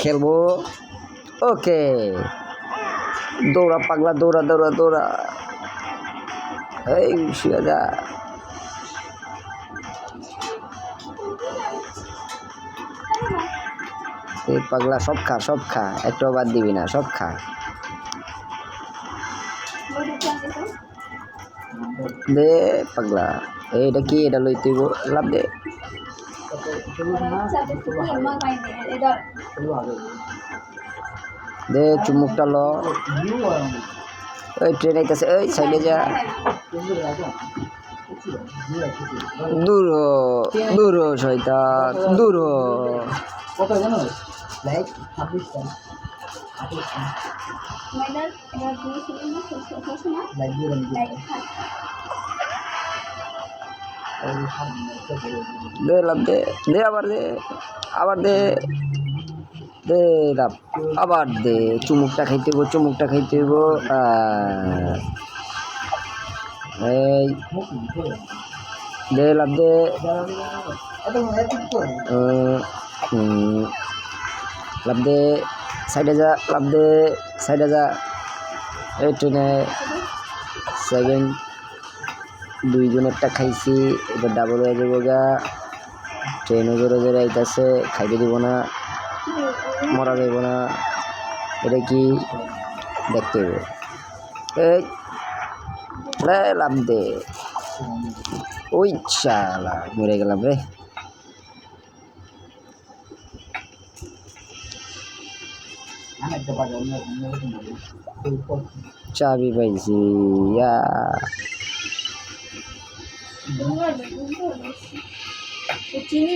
খেলবো। ওকে, দৌড়া পাগলা, দৌড়া দৌড়া দৌড়া। এই শুয়ে যা। এই পাগলা সব খা, সব খা, একটাও বাদ দিবি না, সব খা। দে পাগলা, এইটা কি? এটা লই তুই লাভ দে। দে চুমুকটা ল। ওই ট্রেন আইতেছে, ওই সাইডে যা। দূর হ, দূর হ শয়তান, দূর হ। কত জানো? লাইক 26টা। দে লাভ দে, দে আবার দে, আবার দে, দে লাভ, আবার দে। চুমুকটা খাইতে হইব, চুমুকটা খাইতে হইব। এই দে লাভ দে। লাভ দে, সাইডে যা, লাভ দে, সাইডে যা। এই ট্রেনে সেকেন্ড 2 জনেরটা খাইছি, এবার ডাবল হয়ে যাবো গা। ট্রেনে জোরে জোরে আইতাছে, খাইতে দিব না, মরা যাইব না। এটা কি দেখতে হবে। এই লাভ দে। ওই শালা মরে গেলাম রে। চাবি পাইছি, ইয়া।